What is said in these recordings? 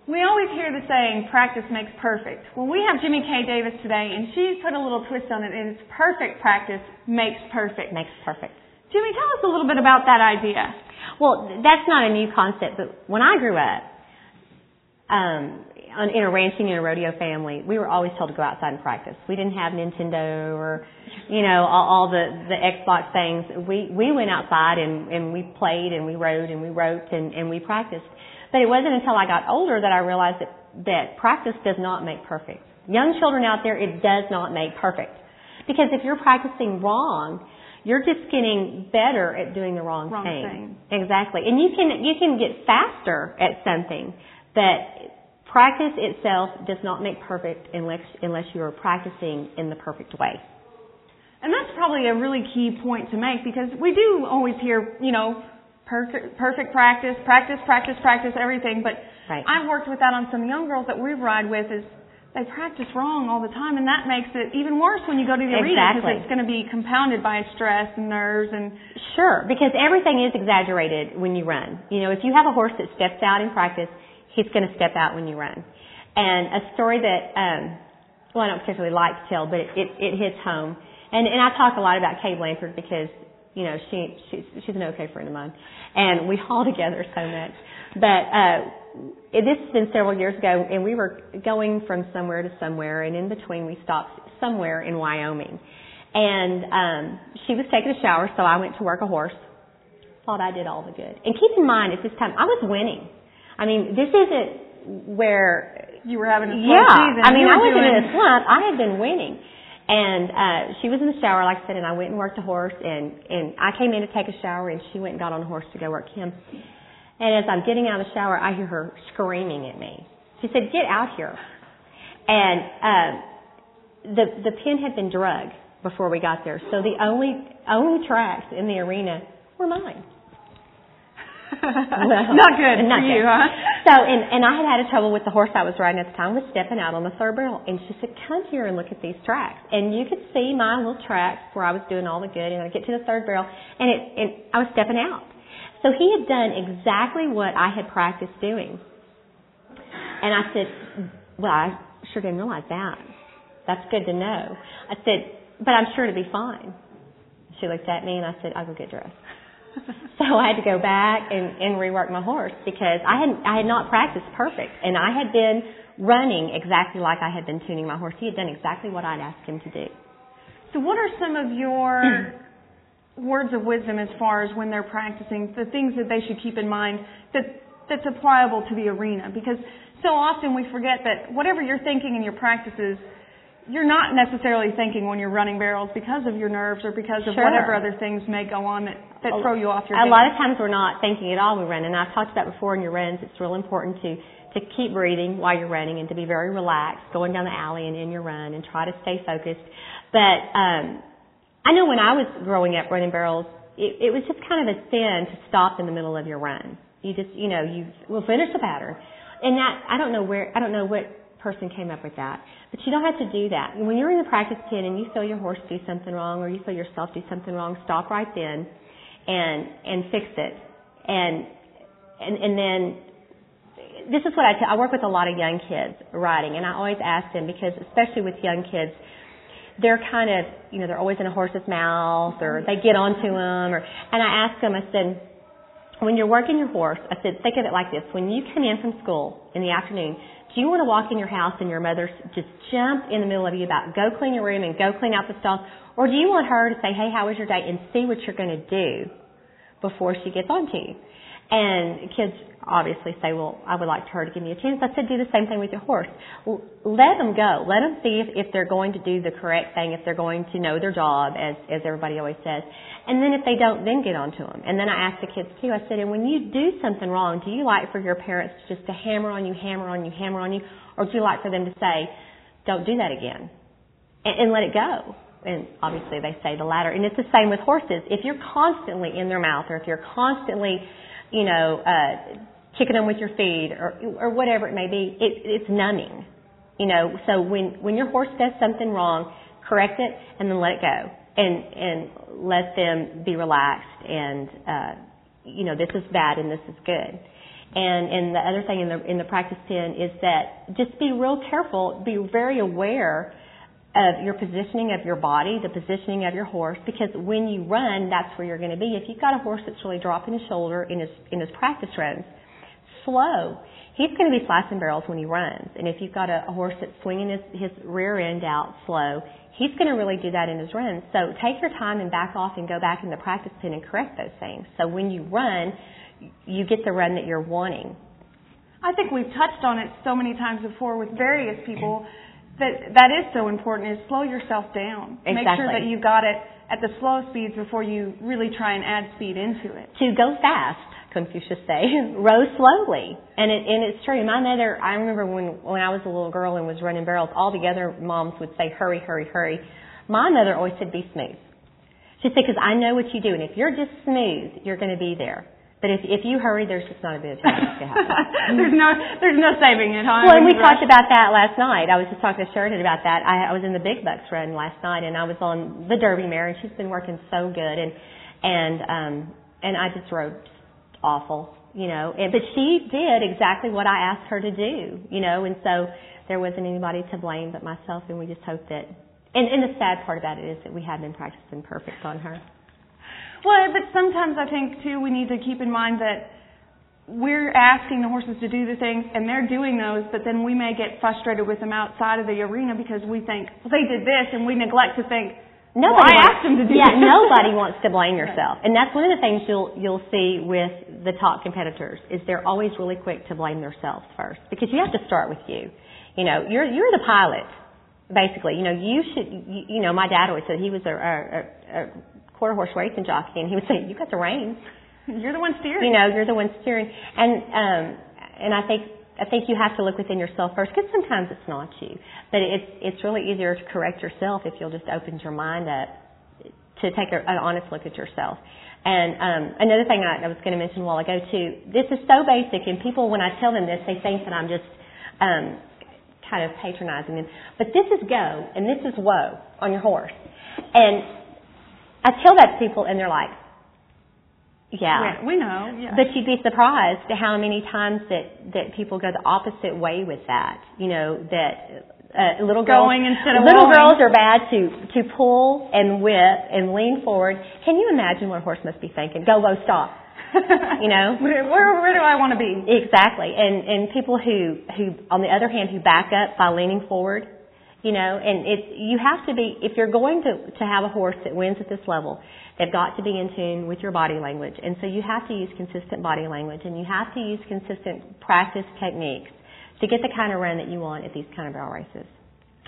We always hear the saying, practice makes perfect. Well, we have Jymmy Kay Davis today, and she's put a little twist on it, and it's perfect practice makes perfect. Makes perfect. Jymmy, tell us a little bit about that idea. Well, that's not a new concept, but when I grew up, in a ranching and a rodeo family, we were always told to go outside and practice. We didn't have Nintendo or, all the Xbox things. We went outside and we played and we rode and we wrote and we practiced. But it wasn't until I got older that I realized that practice does not make perfect. Young children out there, it does not make perfect. Because if you're practicing wrong, you're just getting better at doing the wrong thing. Exactly. And you can get faster at something, but practice itself does not make perfect unless you are practicing in the perfect way. And that's probably a really key point to make, because we do always hear, perfect practice, everything. But right. I've worked with that on some young girls that we ride with, is they practice wrong all the time, and that makes it even worse when you go to the arena, because it's going to be compounded by stress and nerves. And sure, because everything is exaggerated when you run. If you have a horse that steps out in practice, he's going to step out when you run. And a story that, I don't particularly like to tell, but it hits home. And I talk a lot about Kay Blanchard because, she's an okay friend of mine. And we haul together so much. But this has been several years ago, and we were going from somewhere to somewhere, and in between we stopped somewhere in Wyoming. And she was taking a shower, so I went to work a horse. Thought I did all the good. And keep in mind, at this time, I was winning. I mean, this isn't where you were having a slow season. I mean, I wasn't in a slump. I had been winning. And she was in the shower, like I said, and I went and worked a horse. And I came in to take a shower, and she went and got on a horse to go work him. And as I'm getting out of the shower, I hear her screaming at me. She said, "Get out here." And the pin had been drugged before we got there. So the only tracks in the arena were mine. Well, not good for you, huh? So, and I had trouble with the horse I was riding at the time, was stepping out on the third barrel. And she said, "Come here and look at these tracks." And you could see my little tracks where I was doing all the good. And I get to the third barrel, and I was stepping out. So he had done exactly what I had practiced doing. And I said, "Well, I sure didn't realize that. That's good to know." I said, "But I'm sure it'll be fine." She looked at me, and I said, "I'll go get dressed." So I had to go back and rework my horse, because I had not practiced perfect, and I had been running exactly like I had been tuning my horse. He had done exactly what I'd asked him to do. So what are some of your words of wisdom as far as when they're practicing, the things that they should keep in mind that's applicable to the arena? Because so often we forget that whatever you're thinking in your practices, you're not necessarily thinking when you're running barrels because of your nerves or because of whatever other things may go on that throw you off your game. A lot of times we're not thinking at all when we run. And I've talked about before in your runs, it's real important to keep breathing while you're running and to be very relaxed, going down the alley and in your run, and try to stay focused. But I know when I was growing up running barrels, it was just kind of a sin to stop in the middle of your run. You just, you will finish the pattern. And that, I don't know what person came up with that. But you don't have to do that. When you're in the practice pen and you feel your horse do something wrong, or you feel yourself do something wrong, stop right then and fix it. And then this is what I work with a lot of young kids riding, and I always ask them, because especially with young kids, they're kind of, they're always in a horse's mouth, or they get onto them, and I ask them, I said, when you're working your horse, I said, think of it like this. When you come in from school in the afternoon, do you want to walk in your house and your mother just jump in the middle of you about go clean your room and go clean out the stalls? Or do you want her to say, "Hey, how was your day?" and see what you're going to do before she gets on to you? And kids obviously say, "Well, I would like her to give me a chance." I said, do the same thing with your horse. Well, let them go. Let them see if they're going to do the correct thing, if they're going to know their job, as everybody always says. And then if they don't, then get on to them. And then I asked the kids too, I said, and when you do something wrong, do you like for your parents just to hammer on you, or do you like for them to say, "Don't do that again," and let it go? And obviously they say the latter. And it's the same with horses. If you're constantly in their mouth, or if you're constantly, kicking them with your feet, or whatever it may be, it's numbing. So when your horse does something wrong, correct it and then let it go. And let them be relaxed, and this is bad and this is good. And the other thing in the practice pen is that just be real careful, be very aware of your positioning of your body, the positioning of your horse, because when you run, that's where you're going to be. If you've got a horse that's really dropping his shoulder in his practice runs, slow. He's going to be slashing barrels when he runs. And if you've got a horse that's swinging his rear end out slow, he's going to really do that in his runs. So take your time and back off and go back in the practice pen and correct those things. So when you run, you get the run that you're wanting. I think we've touched on it so many times before with various people that is so important, is slow yourself down. Exactly. Make sure that you've got it at the slow speeds before you really try and add speed into it. To go fast, Confucius say, row slowly. And it's true. My mother, I remember when I was a little girl and was running barrels, all the other moms would say, hurry, hurry, hurry. My mother always said, be smooth. She'd say, because I know what you do, and if you're just smooth, you're going to be there. But if you hurry, there's just not a bit of time to happen. there's no saving it, huh? Well, and we talked about that last night. I was just talking to Sheridan about that. I was in the Big Bucks run last night, and I was on the Derby mare, and she's been working so good, and I just rode awful, you know. But she did exactly what I asked her to do, you know, and so there wasn't anybody to blame but myself, and we just hope that. And the sad part about it is that we have been practicing perfect on her. Well, but sometimes I think, too, we need to keep in mind that we're asking the horses to do the things, and they're doing those, but then we may get frustrated with them outside of the arena because we think, well, they did this, and we neglect to think, I asked them to do this. Nobody wants to blame yourself. And that's one of the things you'll see with the top competitors, is they're always really quick to blame themselves first, because you have to start with you. You know, you're the pilot, basically. You know, you know, my dad always said he was a quarter horse racing jockey, and he would say, you got the reins. You're the one steering. You know, you're the one steering. And I think you have to look within yourself first, because sometimes it's not you. But it's really easier to correct yourself if you'll just open your mind up to take an honest look at yourself. And another thing I was going to mention a while ago too, this is so basic, and people, when I tell them this, they think that I'm just kind of patronizing them. But this is go, and this is whoa on your horse. And I tell that to people, and they're like, yeah. We know. Yeah. But you'd be surprised at how many times that people go the opposite way with that. You know, that little girls are bad to pull and whip and lean forward. Can you imagine what a horse must be thinking? Go, whoa, stop. You know? Where do I want to be? Exactly. And people who, on the other hand, who back up by leaning forward, you know, and you have to be, if you're going to have a horse that wins at this level, they've got to be in tune with your body language. And so you have to use consistent body language, and you have to use consistent practice techniques to get the kind of run that you want at these kind of barrel races,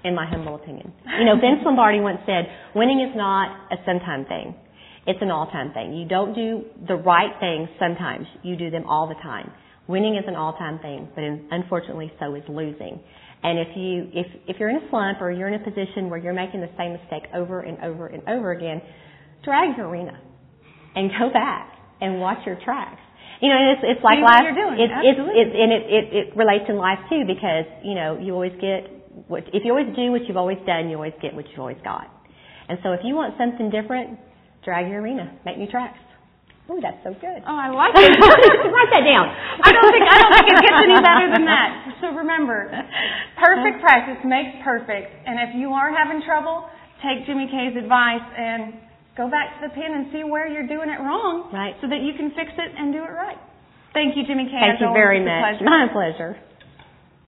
in my humble opinion. You know, Vince Lombardi once said, winning is not a sometime thing. It's an all-time thing. You don't do the right things sometimes. You do them all the time. Winning is an all-time thing, but unfortunately so is losing. And if you're in a slump, or you're in a position where you're making the same mistake over and over and over again, drag your arena and go back and watch your tracks. You know, and it's like life. You're doing. It relates in life too, because you know you always get if you always do what you've always done, you always get what you've always got. And so if you want something different, drag your arena, make new tracks. Oh, that's so good. Oh, I like it. Write that down. I don't think it gets any better than that. So remember, perfect practice makes perfect. And if you are having trouble, take Jymmy Kay's advice and go back to the pen and see where you're doing it wrong, right, so that you can fix it and do it right. Thank you, Jymmy Kay. Thank you very much. My pleasure.